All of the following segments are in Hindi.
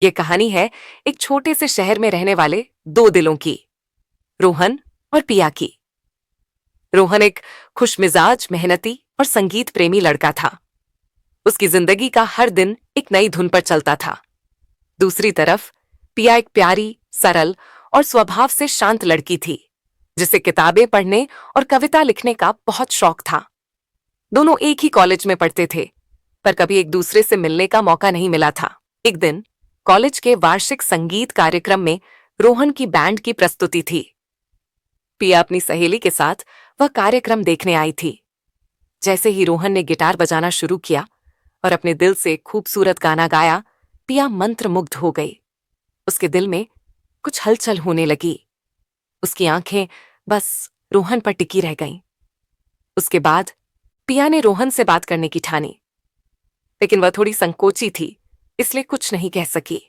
ये कहानी है एक छोटे से शहर में रहने वाले दो दिलों की, रोहन और पिया की। रोहन एक खुशमिजाज, मेहनती और संगीत प्रेमी लड़का था। उसकी जिंदगी का हर दिन एक नई धुन पर चलता था। दूसरी तरफ पिया एक प्यारी, सरल और स्वभाव से शांत लड़की थी, जिसे किताबें पढ़ने और कविता लिखने का बहुत शौक था। दोनों एक ही कॉलेज में पढ़ते थे, पर कभी एक दूसरे से मिलने का मौका नहीं मिला था। एक दिन कॉलेज के वार्षिक संगीत कार्यक्रम में रोहन की बैंड की प्रस्तुति थी। पिया अपनी सहेली के साथ वह कार्यक्रम देखने आई थी। जैसे ही रोहन ने गिटार बजाना शुरू किया और अपने दिल से खूबसूरत गाना गाया, पिया मंत्रमुग्ध हो गई। उसके दिल में कुछ हलचल होने लगी। उसकी आंखें बस रोहन पर टिकी रह गईं। उसके बाद पिया ने रोहन से बात करने की ठानी, लेकिन वह थोड़ी संकोची थी, इसलिए कुछ नहीं कह सकी।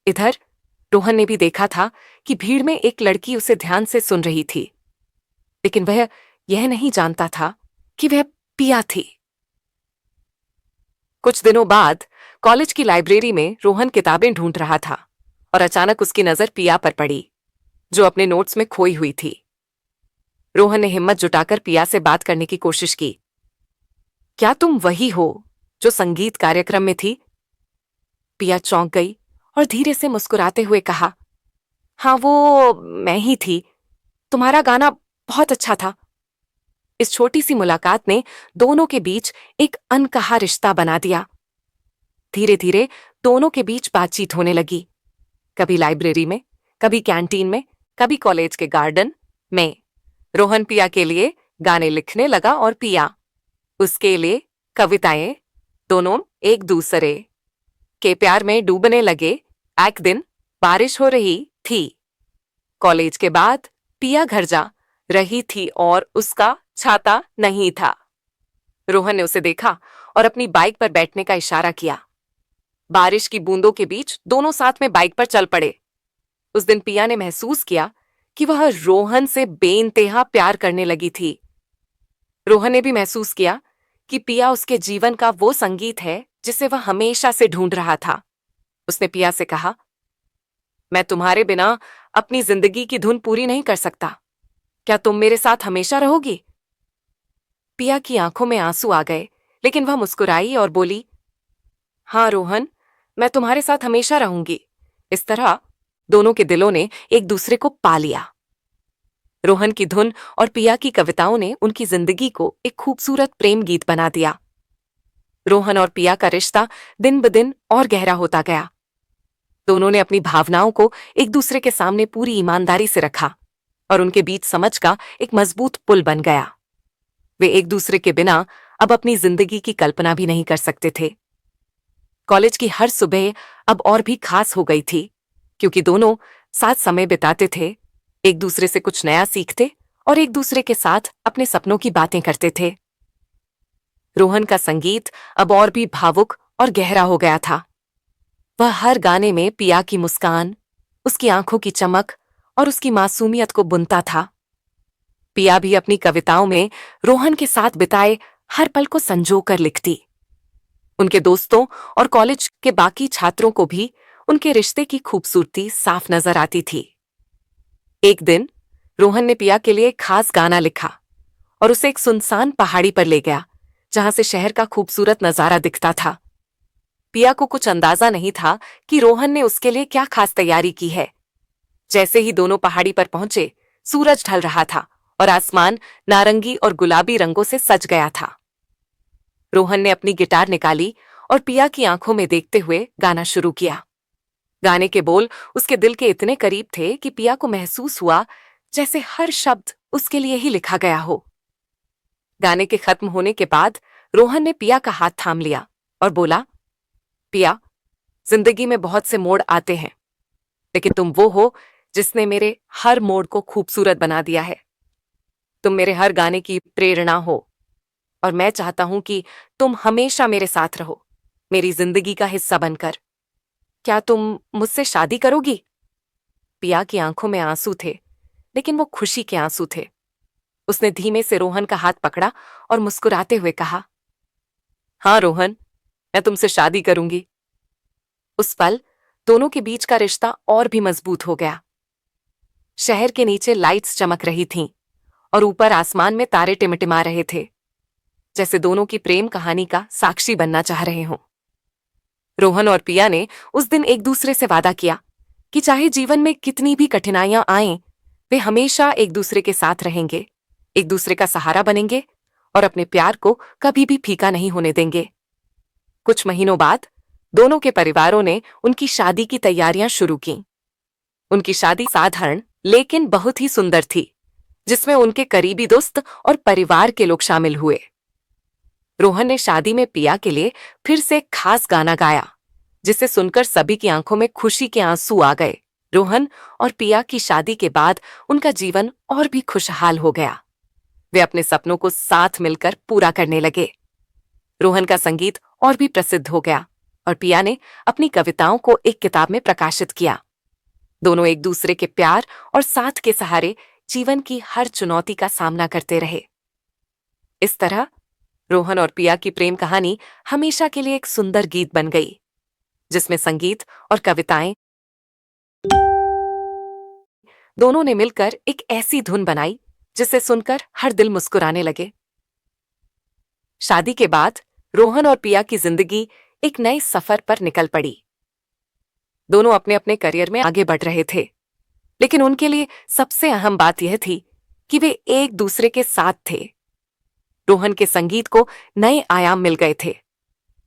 इधर रोहन ने भी देखा था कि भीड़ में एक लड़की उसे ध्यान से सुन रही थी, लेकिन वह यह नहीं जानता था कि वह पिया थी। कुछ दिनों बाद कॉलेज की लाइब्रेरी में रोहन किताबें ढूंढ रहा था और अचानक उसकी नजर पिया पर पड़ी, जो अपने नोट्स में खोई हुई थी। रोहन ने हिम्मत जुटाकर पिया से बात करने की कोशिश की। क्या तुम वही हो जो संगीत कार्यक्रम में थी? पिया चौंक गई और धीरे से मुस्कुराते हुए कहा, हाँ, वो मैं ही थी। तुम्हारा गाना बहुत अच्छा था। इस छोटी सी मुलाकात ने दोनों के बीच एक अनकहा रिश्ता बना दिया। धीरे धीरे दोनों के बीच बातचीत होने लगी, कभी लाइब्रेरी में, कभी कैंटीन में, कभी कॉलेज के गार्डन में। रोहन पिया के लिए गाने लिखने लगा और पिया उसके लिए कविताएं। दोनों एक दूसरे के प्यार में डूबने लगे। एक दिन बारिश हो रही थी। कॉलेज के बाद पिया घर जा रही थी और उसका छाता नहीं था। रोहन ने उसे देखा और अपनी बाइक पर बैठने का इशारा किया। बारिश की बूंदों के बीच दोनों साथ में बाइक पर चल पड़े। उस दिन पिया ने महसूस किया कि वह रोहन से बेइंतहा प्यार करने लगी थी। रोहन ने भी महसूस किया कि पिया उसके जीवन का वो संगीत है जिसे वह हमेशा से ढूंढ रहा था। उसने पिया से कहा, मैं तुम्हारे बिना अपनी जिंदगी की धुन पूरी नहीं कर सकता। क्या तुम मेरे साथ हमेशा रहोगी? पिया की आंखों में आंसू आ गए, लेकिन वह मुस्कुराई और बोली, हाँ रोहन, मैं तुम्हारे साथ हमेशा रहूंगी। इस तरह दोनों के दिलों ने एक दूसरे को पा लिया। रोहन की धुन और पिया की कविताओं ने उनकी जिंदगी को एक खूबसूरत प्रेम गीत बना दिया। रोहन और पिया का रिश्ता दिन ब दिन और गहरा होता गया। दोनों ने अपनी भावनाओं को एक दूसरे के सामने पूरी ईमानदारी से रखा और उनके बीच समझ का एक मजबूत पुल बन गया। वे एक दूसरे के बिना अब अपनी जिंदगी की कल्पना भी नहीं कर सकते थे। कॉलेज की हर सुबह अब और भी खास हो गई थी, क्योंकि दोनों साथ समय बिताते थे, एक दूसरे से कुछ नया सीखते और एक दूसरे के साथ अपने सपनों की बातें करते थे। रोहन का संगीत अब और भी भावुक और गहरा हो गया था। वह हर गाने में पिया की मुस्कान, उसकी आंखों की चमक और उसकी मासूमियत को बुनता था। पिया भी अपनी कविताओं में रोहन के साथ बिताए हर पल को संजोकर लिखती। उनके दोस्तों और कॉलेज के बाकी छात्रों को भी उनके रिश्ते की खूबसूरती साफ नजर आती थी। एक दिन रोहन ने पिया के लिए एक खास गाना लिखा और उसे एक सुनसान पहाड़ी पर ले गया, जहां से शहर का खूबसूरत नजारा दिखता था। पिया को कुछ अंदाजा नहीं था कि रोहन ने उसके लिए क्या खास तैयारी की है। जैसे ही दोनों पहाड़ी पर पहुंचे, सूरज ढल रहा था और आसमान नारंगी और गुलाबी रंगों से सज गया था। रोहन ने अपनी गिटार निकाली और पिया की आंखों में देखते हुए गाना शुरू किया। गाने के बोल उसके दिल के इतने करीब थे कि पिया को महसूस हुआ जैसे हर शब्द उसके लिए ही लिखा गया हो। गाने के खत्म होने के बाद रोहन ने पिया का हाथ थाम लिया और बोला, पिया, जिंदगी में बहुत से मोड़ आते हैं, लेकिन तुम वो हो जिसने मेरे हर मोड़ को खूबसूरत बना दिया है। तुम मेरे हर गाने की प्रेरणा हो और मैं चाहता हूं कि तुम हमेशा मेरे साथ रहो, मेरी जिंदगी का हिस्सा बनकर। क्या तुम मुझसे शादी करोगी? पिया की आंखों में आंसू थे, लेकिन वो खुशी के आंसू थे। उसने धीमे से रोहन का हाथ पकड़ा और मुस्कुराते हुए कहा, हाँ रोहन, मैं तुमसे शादी करूंगी। उस पल दोनों के बीच का रिश्ता और भी मजबूत हो गया। शहर के नीचे लाइट्स चमक रही थीं और ऊपर आसमान में तारे टिमटिमा रहे थे, जैसे दोनों की प्रेम कहानी का साक्षी बनना चाह रहे हों। रोहन और पिया ने उस दिन एक दूसरे से वादा किया कि चाहे जीवन में कितनी भी कठिनाइयां आएं, वे हमेशा एक दूसरे के साथ रहेंगे, एक दूसरे का सहारा बनेंगे और अपने प्यार को कभी भी फीका नहीं होने देंगे। कुछ महीनों बाद दोनों के परिवारों ने उनकी शादी की तैयारियां शुरू की। उनकी शादी साधारण लेकिन बहुत ही सुंदर थी, जिसमें उनके करीबी दोस्त और परिवार के लोग शामिल हुए। रोहन ने शादी में पिया के लिए फिर से एक खास गाना गाया, जिसे सुनकर सभी की आंखों में खुशी के आंसू आ गए। रोहन और पिया की शादी के बाद उनका जीवन और भी खुशहाल हो गया। वे अपने सपनों को साथ मिलकर पूरा करने लगे। रोहन का संगीत और भी प्रसिद्ध हो गया और पिया ने अपनी कविताओं को एक किताब में प्रकाशित किया। दोनों एक दूसरे के प्यार और साथ के सहारे जीवन की हर चुनौती का सामना करते रहे। इस तरह रोहन और पिया की प्रेम कहानी हमेशा के लिए एक सुंदर गीत बन गई, जिसमें संगीत और कविताएं दोनों ने मिलकर एक ऐसी धुन बनाई जिसे सुनकर हर दिल मुस्कुराने लगे। शादी के बाद रोहन और पिया की जिंदगी एक नए सफर पर निकल पड़ी। दोनों अपने अपने करियर में आगे बढ़ रहे थे, लेकिन उनके लिए सबसे अहम बात यह थी कि वे एक दूसरे के साथ थे। रोहन के संगीत को नए आयाम मिल गए थे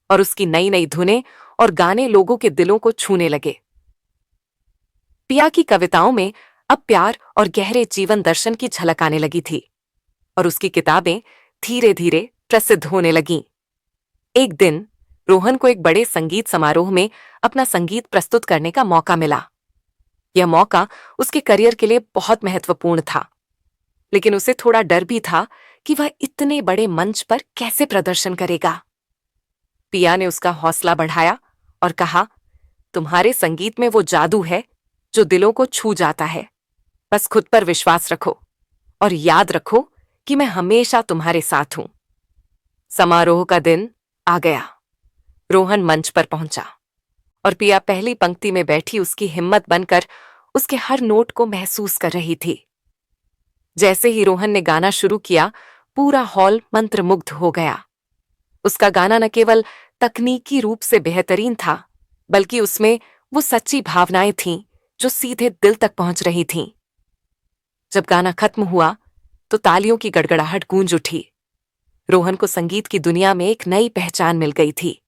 और उसकी नई नई धुनें और गाने लोगों के दिलों को छूने लगे। पिया की कविताओं में अब प्यार और गहरे जीवन दर्शन की झलक आने लगी थी और उसकी किताबें धीरे धीरे प्रसिद्ध होने लगीं। एक दिन रोहन को एक बड़े संगीत समारोह में अपना संगीत प्रस्तुत करने का मौका मिला। यह मौका उसके करियर के लिए बहुत महत्वपूर्ण था, लेकिन उसे थोड़ा डर भी था कि वह इतने बड़े मंच पर कैसे प्रदर्शन करेगा। पिया ने उसका हौसला बढ़ाया और कहा, तुम्हारे संगीत में वो जादू है जो दिलों को छू जाता है। बस खुद पर विश्वास रखो और याद रखो कि मैं हमेशा तुम्हारे साथ हूं। समारोह का दिन आ गया। रोहन मंच पर पहुंचा और पिया पहली पंक्ति में बैठी उसकी हिम्मत बनकर उसके हर नोट को महसूस कर रही थी। जैसे ही रोहन ने गाना शुरू किया, पूरा हॉल मंत्रमुग्ध हो गया। उसका गाना न केवल तकनीकी रूप से बेहतरीन था, बल्कि उसमें वो सच्ची भावनाएं थीं जो सीधे दिल तक पहुंच रही थीं। जब गाना खत्म हुआ तो तालियों की गड़गड़ाहट गूंज उठी। रोहन को संगीत की दुनिया में एक नई पहचान मिल गई थी।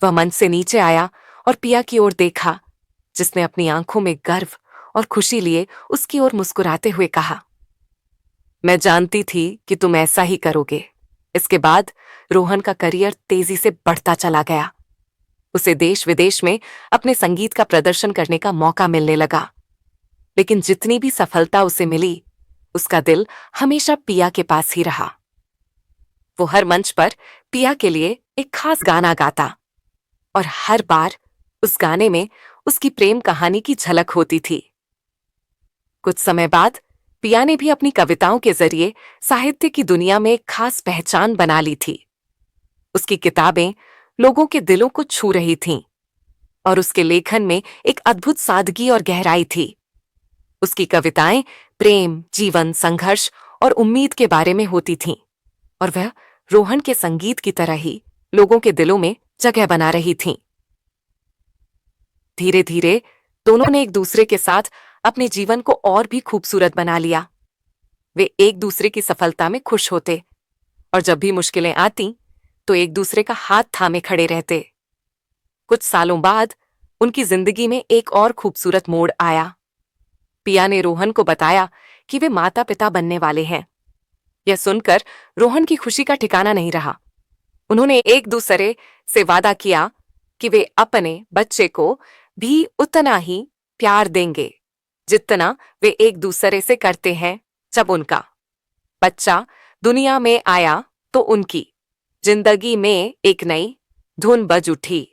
वह मंच से नीचे आया और पिया की ओर देखा, जिसने अपनी आंखों में गर्व और खुशी लिए उसकी ओर मुस्कुराते हुए कहा, मैं जानती थी कि तुम ऐसा ही करोगे। इसके बाद रोहन का करियर तेजी से बढ़ता चला गया। उसे देश विदेश में अपने संगीत का प्रदर्शन करने का मौका मिलने लगा। लेकिन जितनी भी सफलता उसे मिली, उसका दिल हमेशा पिया के पास ही रहा। वो हर मंच पर पिया के लिए एक खास गाना गाता और हर बार उस गाने में उसकी प्रेम कहानी की झलक होती थी। कुछ समय बाद पिया ने भी अपनी कविताओं के जरिए साहित्य की दुनिया में एक खास पहचान बना ली थी। उसकी किताबें लोगों के दिलों को छू रही थीं और उसके लेखन में एक अद्भुत सादगी और गहराई थी। उसकी कविताएं प्रेम, जीवन, संघर्ष और उम्मीद के बारे में होती थीं और वह रोहन के संगीत की तरह ही लोगों के दिलों में जगह बना रही थीं। धीरे धीरे दोनों ने एक दूसरे के साथ अपने जीवन को और भी खूबसूरत बना लिया। वे एक दूसरे की सफलता में खुश होते और जब भी मुश्किलें आती तो एक दूसरे का हाथ थामे खड़े रहते। कुछ सालों बाद उनकी जिंदगी में एक और खूबसूरत मोड़ आया। पिया ने रोहन को बताया कि वे माता पिता बनने वाले हैं। यह सुनकर रोहन की खुशी का ठिकाना नहीं रहा। उन्होंने एक दूसरे से वादा किया कि वे अपने बच्चे को भी उतना ही प्यार देंगे जितना वे एक दूसरे से करते हैं। जब उनका बच्चा दुनिया में आया तो उनकी जिंदगी में एक नई धुन बज उठी।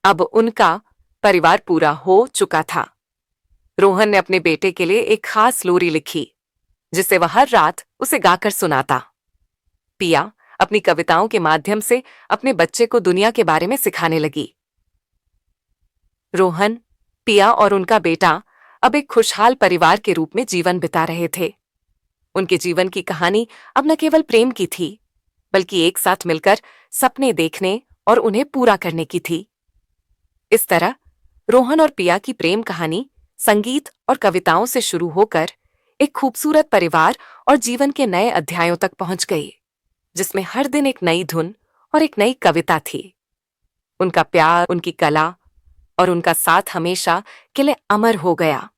अब उनका परिवार पूरा हो चुका था। रोहन ने अपने बेटे के लिए एक खास लोरी लिखी, जिसे वह हर रात उसे गाकर सुनाता। पिया अपनी कविताओं के माध्यम से अपने बच्चे को दुनिया के बारे में सिखाने लगी। रोहन, पिया और उनका बेटा अब एक खुशहाल परिवार के रूप में जीवन बिता रहे थे। उनके जीवन की कहानी अब न केवल प्रेम की थी, बल्कि एक साथ मिलकर सपने देखने और उन्हें पूरा करने की थी। इस तरह रोहन और पिया की प्रेम कहानी संगीत और कविताओं से शुरू होकर एक खूबसूरत परिवार और जीवन के नए अध्यायों तक पहुंच गई, जिसमें हर दिन एक नई धुन और एक नई कविता थी। उनका प्यार, उनकी कला और उनका साथ हमेशा के लिए अमर हो गया।